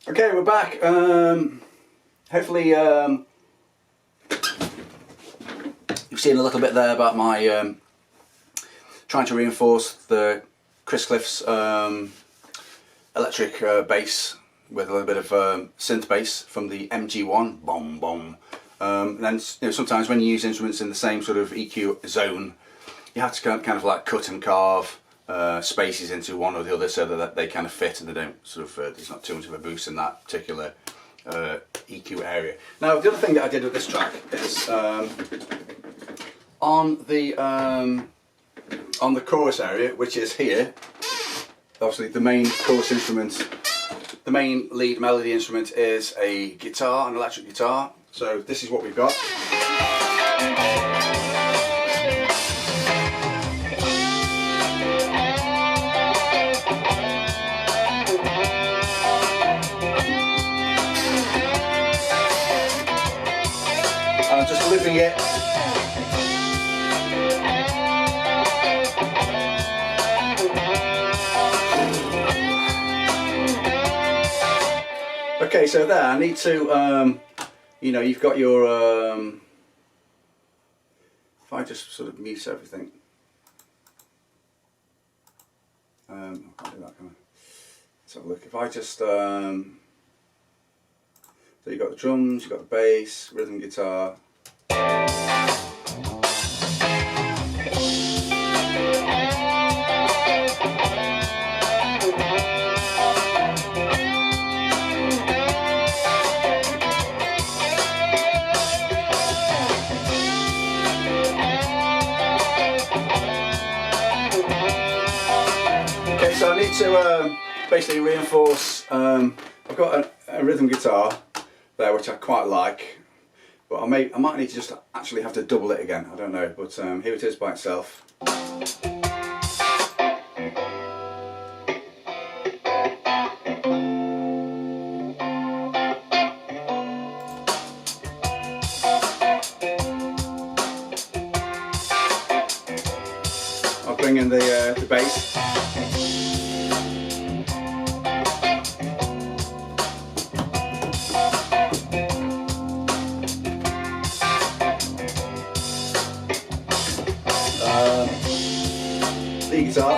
Okay, we're back. Hopefully you've seen a little bit there about my trying to reinforce the Chris Cliff's electric bass with a little bit of synth bass from the MG1. Boom, boom. And then sometimes when you use instruments in the same sort of EQ zone, you have to kind of like cut and carve spaces into one or the other so that they kind of fit and they don't sort of there's not too much of a boost in that particular EQ area. Now the other thing that I did with this track is on the chorus area, which is here, obviously the main chorus instrument, the main lead melody instrument is a guitar, an electric guitar. So this is what we've got. I'm just living it. Okay, so there, I need to, you've got your, if I just sort of mute everything, I can't do that, can I? Let's have a look. If I just, so you've got the drums, you've got the bass, rhythm guitar. Okay, so I need to basically reinforce, I've got a rhythm guitar there which I quite like, but I might need to just actually have to double it again, I don't know, but here it is by itself. I'll bring in the bass. The guitar.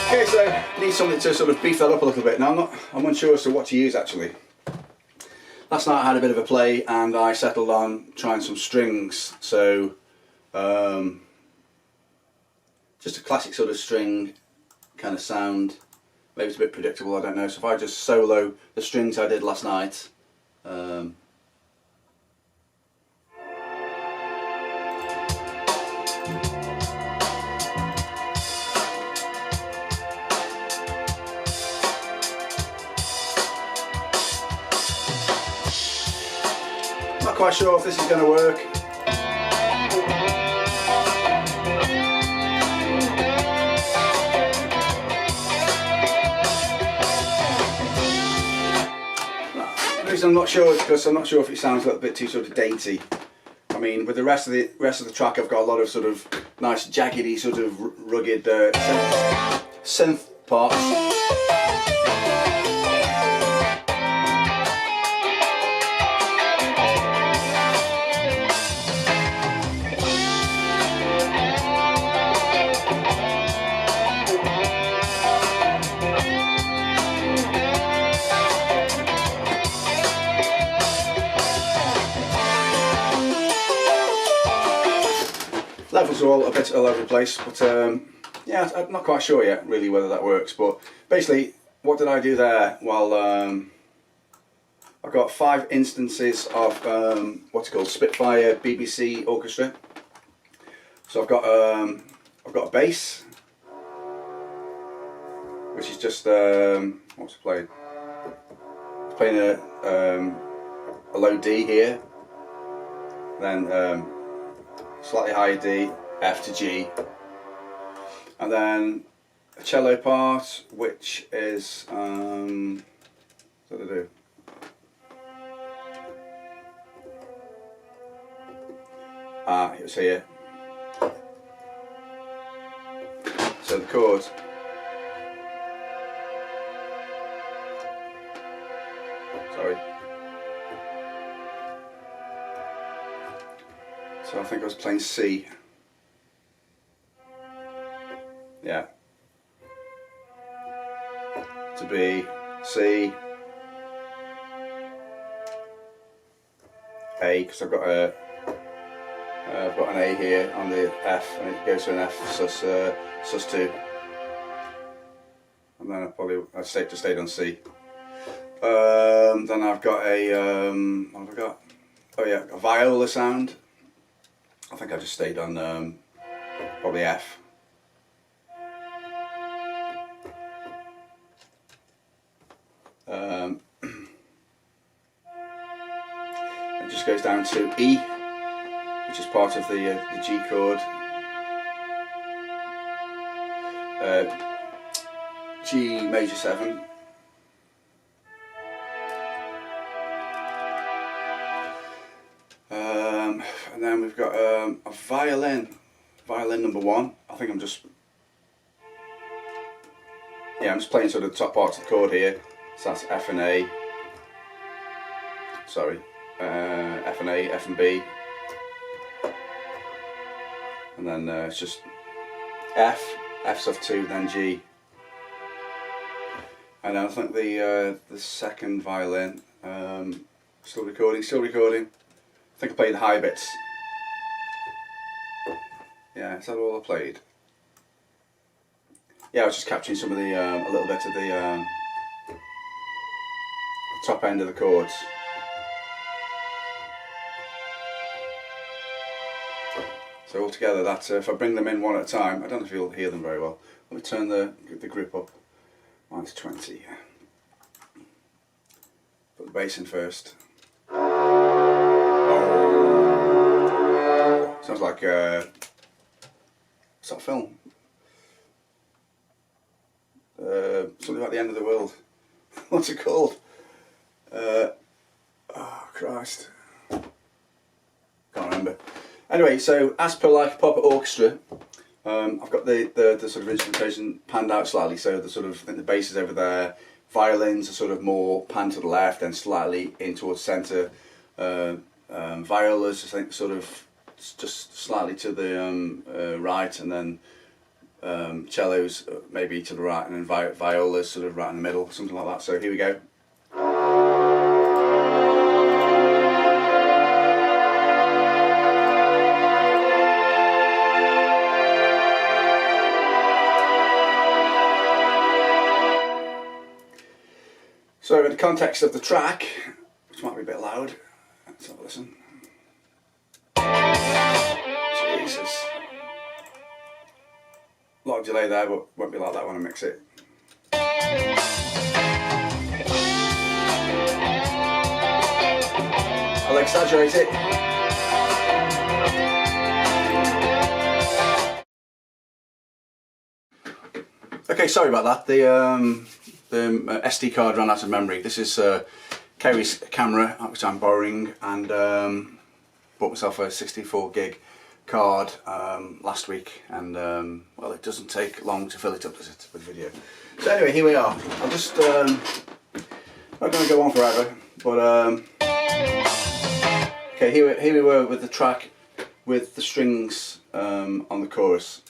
Okay, so need something to sort of beef that up a little bit. Now I'm unsure as to what to use actually. Last night I had a bit of a play and I settled on trying some strings. So just a classic sort of string kind of sound. Maybe it's a bit predictable, I don't know. So if I just solo the strings I did last night. Not quite sure if this is going to work. The reason I'm not sure is because I'm not sure if it sounds a little bit too sort of dainty. I mean, with the rest of the track, I've got a lot of sort of nice jaggedy, sort of rugged synth parts. Levels are all a bit all over the place, but yeah, I'm not quite sure yet really whether that works. But basically, what did I do there? Well, I've got 5 instances of what's it called, Spitfire BBC Orchestra. So I've got a bass, which is just what's it playing? It's playing a low D here, then slightly higher D, F to G, and then a cello part, which is what do I do? It was here. So the chords. Sorry. So I think I was playing C. Yeah. To B, C, A, because I've got an A here on the F, and it goes to an F sus2, and then I stayed on C. Then I've got a what have I got? Oh yeah, a viola sound. I think I just stayed on probably F. It just goes down to E, which is part of the G chord. G major 7. And then we've got a violin number 1. I think I'm just playing sort of the top part of the chord here. So that's F and A. Sorry, F and A, F and B, and then it's just F sus2, then G, and then I think the second violin. Still recording. I think I played the high bits. Yeah, is that all I played? Yeah, I was just capturing some of the a little bit of the top end of the chords. So altogether, that if I bring them in one at a time, I don't know if you'll hear them very well. Let me turn the grip up. -20. Put the bass in first. Oh, sounds like what's that film? Something about the end of the world. What's it called? Oh Christ, can't remember. Anyway, so as per like a proper orchestra, I've got the sort of instrumentation panned out slightly. So the sort of, I think the bass is over there, violins are sort of more panned to the left and slightly in towards centre. Violas, I think, sort of just slightly to the right, and then cellos maybe to the right, and then violas sort of right in the middle, something like that. So here we go. So in the context of the track, which might be a bit loud, let's have a listen. Jesus. A lot of delay there, but won't be like that when I mix it. I'll exaggerate it. Okay, sorry about that. The SD card ran out of memory. This is Kerry's camera, which I'm borrowing, and bought myself a 64 gig card last week, and well, it doesn't take long to fill it up, does it, with video. So anyway, here we are. I'll just not going to go on forever, but okay, here we were with the track with the strings on the chorus.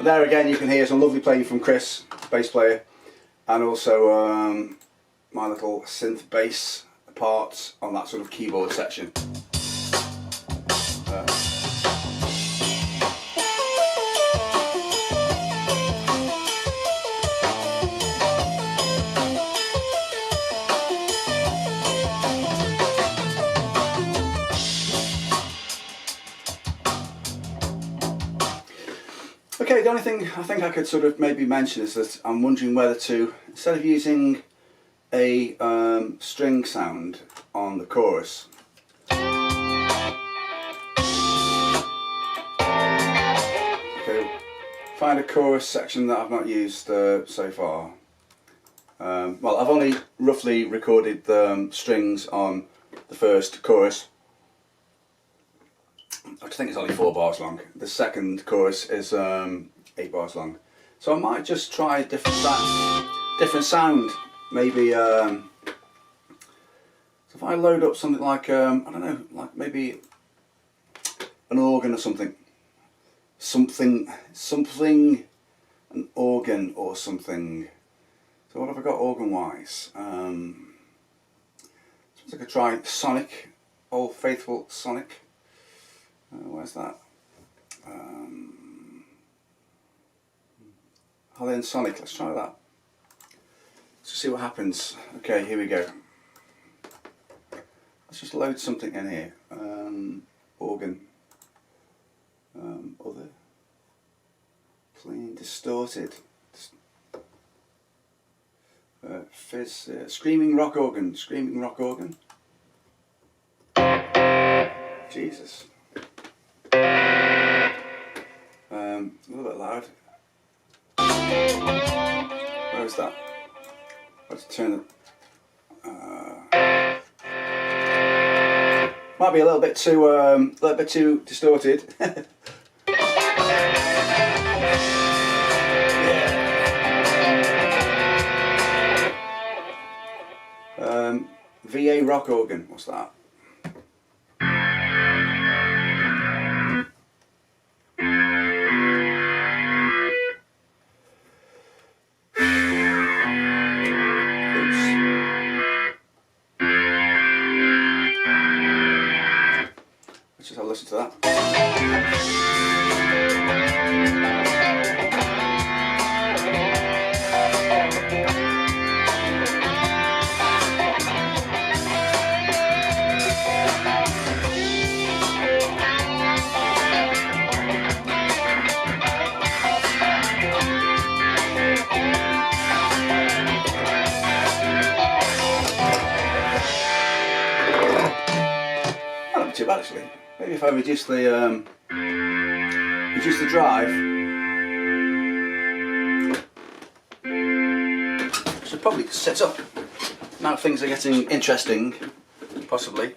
There again you can hear some lovely playing from Chris, bass player, and also my little synth bass parts on that sort of keyboard section. Okay, the only thing I think I could sort of maybe mention is that I'm wondering whether to, instead of using a string sound on the chorus, okay, find a chorus section that I've not used so far. Well, I've only roughly recorded the strings on the first chorus, which I think is only 4 bars long. The second chorus is 8 bars long. So I might just try a different sound. Maybe so if I load up something like I don't know, like maybe an organ or something, an organ or something. So what have I got organ wise? Suppose I could try Sonic, Old Faithful Sonic. Where's that? Holly and Sonic, let's try that. Let's just see what happens. Okay, here we go. Let's just load something in here. Organ. Other. Plain distorted. Fizz. Screaming rock organ. Screaming rock organ. Jesus. A little bit loud. Where is that? Let's turn it. Might be a little bit too distorted. VA rock organ. What's that? Let's just have a listen to that. Not too bad actually. Maybe if I reduce the drive, I should probably set up. Now things are getting interesting, possibly.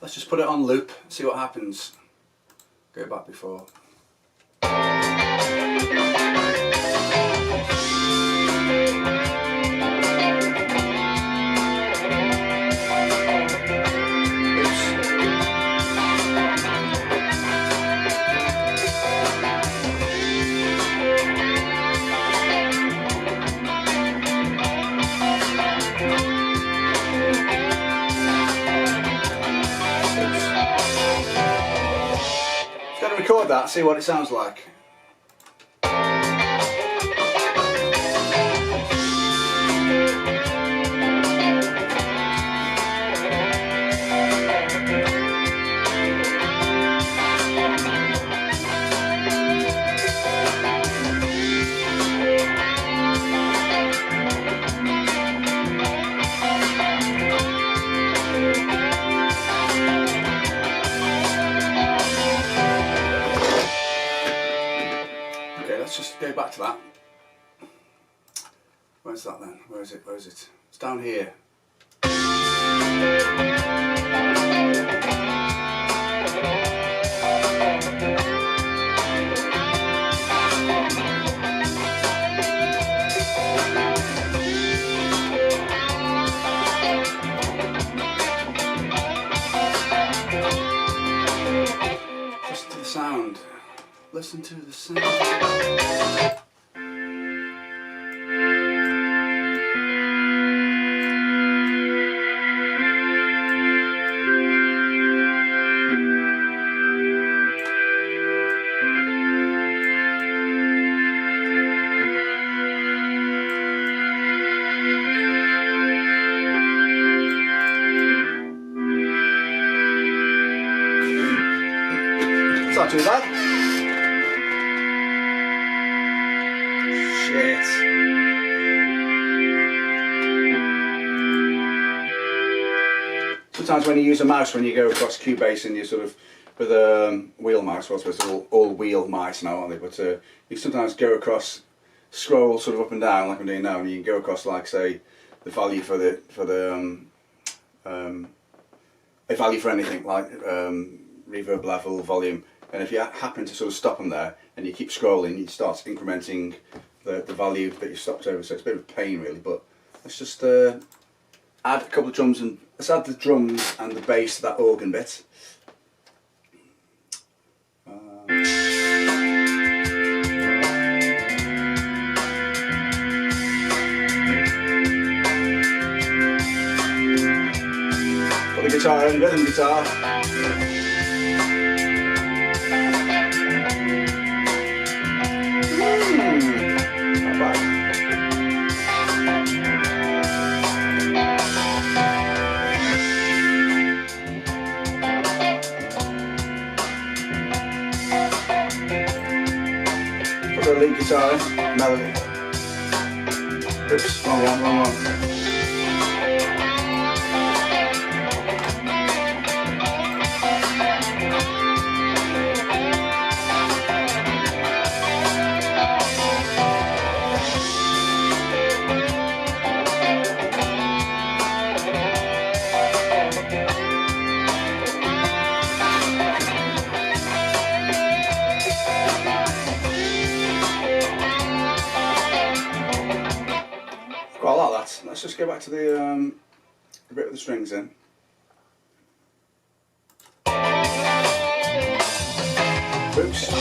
Let's just put it on loop, see what happens. Go back before. Record that, see what it sounds like. Let's just go back to that. Where's that then? Where is it? Where is it? It's down here. Listen to the sound. Listen to the sound. It's not too bad. Shit. Sometimes when you use a mouse, when you go across Cubase and you sort of, with a wheel mouse, well, I suppose they're all wheel mice now, aren't they? But you sometimes go across, scroll sort of up and down like I'm doing now, and you can go across, like, say, the value for the a value for anything, like reverb level, volume, and if you happen to sort of stop them there and you keep scrolling, it starts incrementing the value that you stopped over. So it's a bit of a pain, really. But let's just add a couple of drums, and let's add the drums and the bass to that organ bit. Put the guitar in, rhythm guitar. Not bad. Put the lead guitar in, melody. Oops, wrong one. Quite like that. Let's just go back to the bit with the strings in. Oops.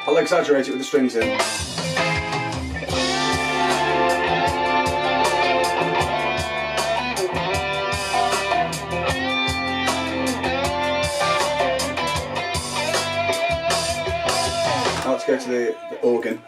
I'll exaggerate it with the strings in. Let's go to the organ.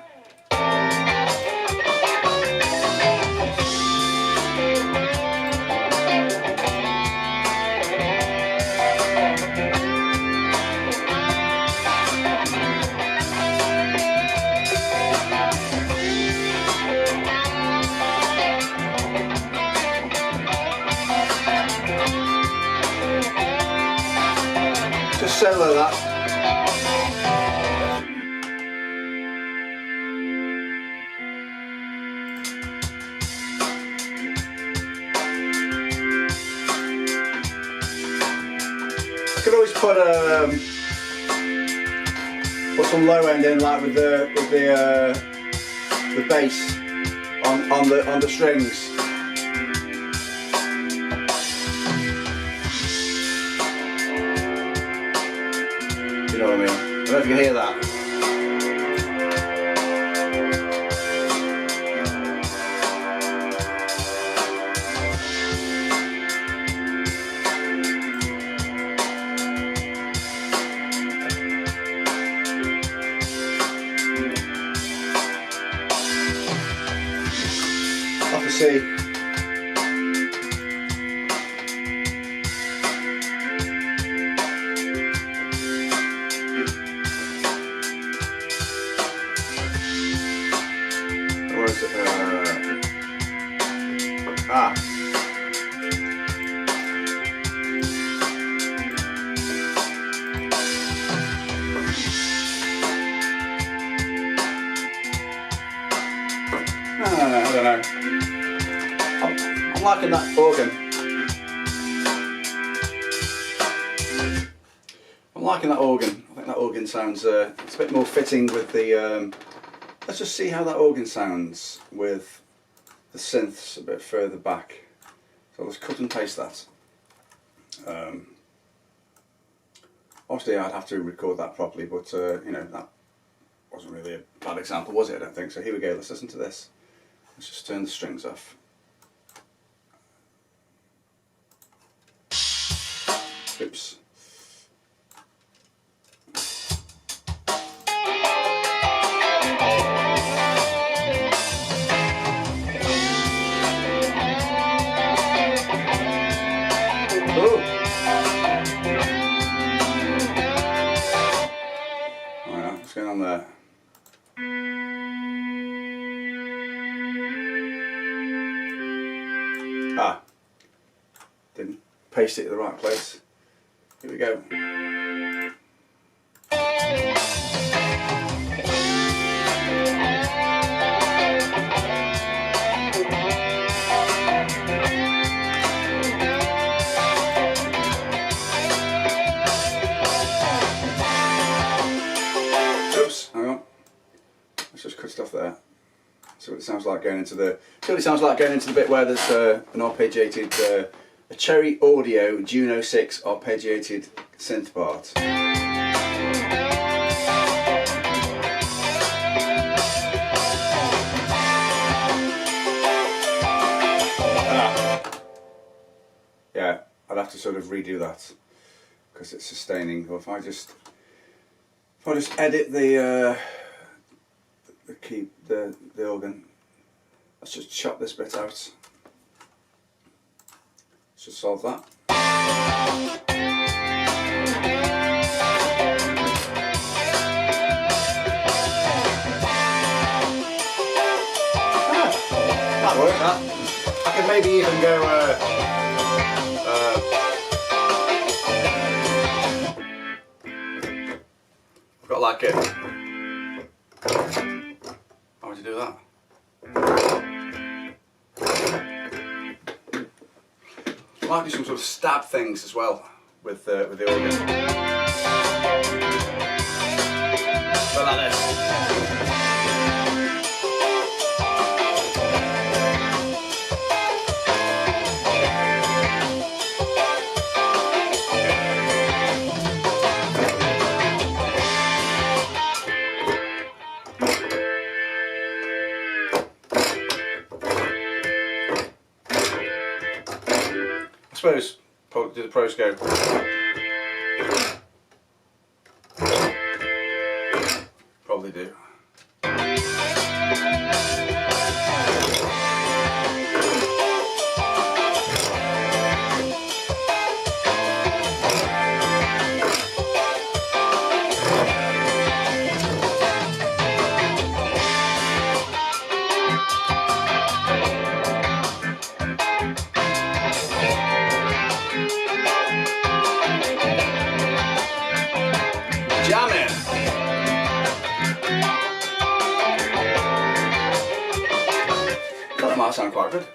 Just solo that. I could always put some low end in, like with the bass on the strings. You know what I mean? I don't know if you can hear that. Have to see. Or is it? I don't know. I'm liking that organ. I'm liking that organ. I think that organ sounds it's a bit more fitting with the. Let's just see how that organ sounds with the synths a bit further back. So let's cut and paste that. Obviously, I'd have to record that properly, but you know, that wasn't really a bad example, was it? I don't think so. Here we go. Let's listen to this. Let's just turn the strings off. Oops. Didn't paste it in the right place. Here we go. Oops, hang on. Let's just cut it off there. See what it sounds like going into the. See what it sounds like going into the bit where there's an arpeggiated, a Cherry Audio Juno 6 arpeggiated synth part. Yeah, I'd have to sort of redo that because it's sustaining. Or if I just edit the organ. Let's just chop this bit out. Let's just solve that. That worked, that. I could maybe even go I've got like it. How would you do that? I might do some sort of stab things as well with the organ. But like this. I suppose, do the pros go? Probably do. Jamming. That might sound quite good.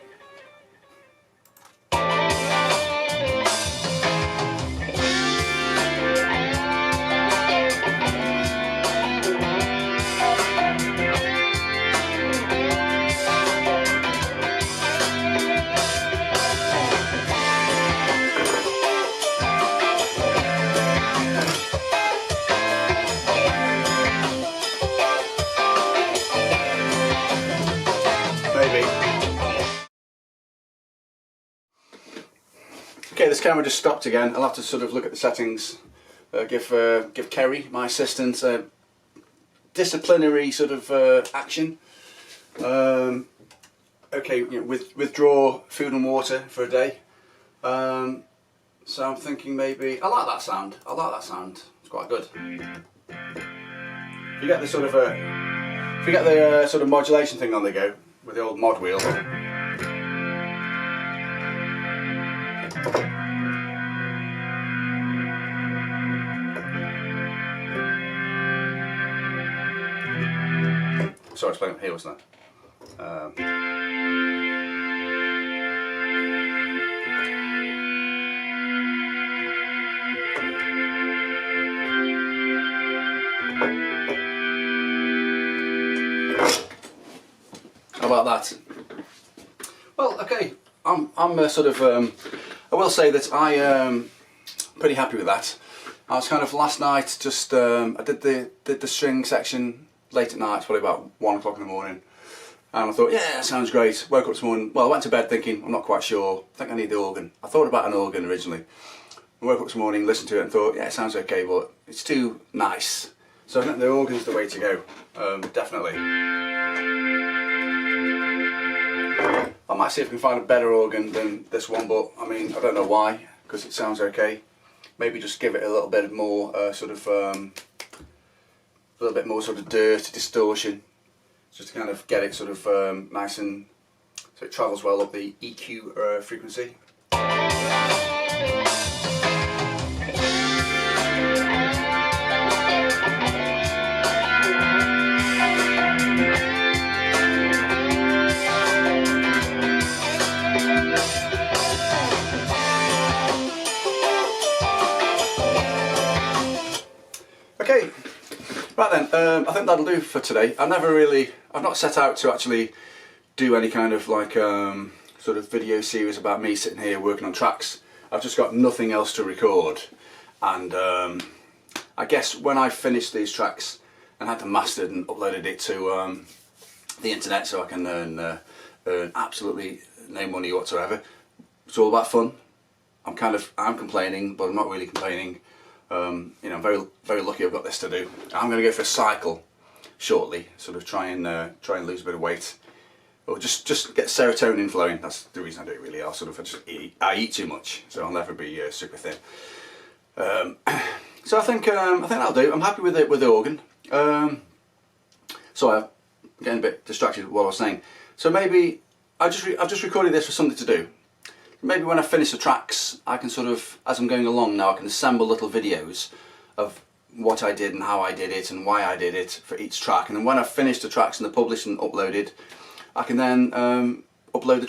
Okay, this camera just stopped again. I'll have to sort of look at the settings. Give Kerry, my assistant, disciplinary sort of action. Okay, you know, withdraw food and water for a day. So I'm thinking maybe I like that sound. I like that sound. It's quite good. If you get the sort of sort of modulation thing on the go with the old mod wheel. Sorry, it's playing up here, wasn't it? How about that? Well, okay. I'm sort of. I will say that I am pretty happy with that. I was kind of last night. Just I did the string section late at night, probably about 1 o'clock in the morning, and I thought, yeah, that sounds great. Woke up this morning. Well, I went to bed thinking I'm not quite sure. I think I need the organ. I thought about an organ originally. I woke up this morning, listened to it, and thought, yeah, it sounds okay, but it's too nice. So I think the organ's the way to go. Definitely. I might see if I can find a better organ than this one, but I mean, I don't know why, because it sounds okay. Maybe just give it a little bit more a little bit more sort of dirt, distortion, just to kind of get it sort of nice and so it travels well up the EQ frequency. Okay, right then, I think that'll do for today. I've not set out to actually do any kind of like sort of video series about me sitting here working on tracks. I've just got nothing else to record, and I guess when I finish these tracks and had them mastered and uploaded it to the internet so I can earn absolutely no money whatsoever, it's all about fun. I'm complaining, but I'm not really complaining. You know, I'm very lucky I've got this to do. I'm going to go for a cycle shortly, sort of try and lose a bit of weight, or just get serotonin flowing. That's the reason I do it really. I eat too much, so I'll never be super thin. So I think that'll do. I'm happy with it with the organ. So I'm getting a bit distracted with what I was saying. So maybe I've just recorded this for something to do. Maybe when I finish the tracks, I can sort of, as I'm going along now, I can assemble little videos of what I did and how I did it and why I did it for each track. And then when I've finished the tracks and they're published and uploaded, I can then upload the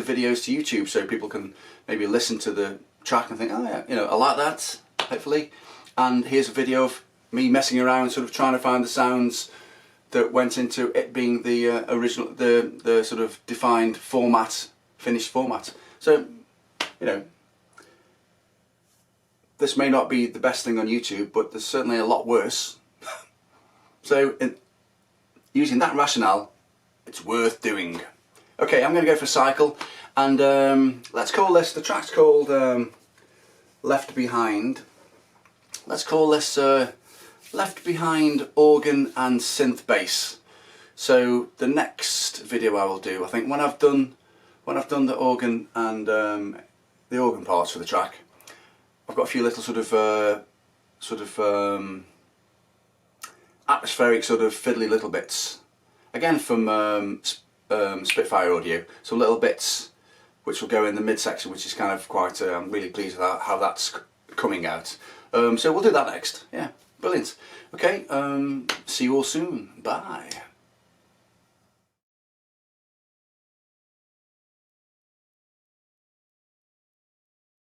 videos to YouTube so people can maybe listen to the track and think, oh yeah, you know, I like that, hopefully. And here's a video of me messing around, sort of trying to find the sounds that went into it being the original, the sort of defined format, finished format. So, you know, this may not be the best thing on YouTube, but there's certainly a lot worse. So, using that rationale, it's worth doing. Okay, I'm going to go for a cycle, and let's call this, the track's called Left Behind. Let's call this Left Behind Organ and Synth Bass. So the next video I will do, I think when I've done the organ and the organ parts for the track, I've got a few little sort of atmospheric sort of fiddly little bits, again from Spitfire Audio, so little bits which will go in the midsection, which is kind of quite, I'm really pleased with how that's coming out. So we'll do that next. Yeah, brilliant. Okay, see you all soon. Bye.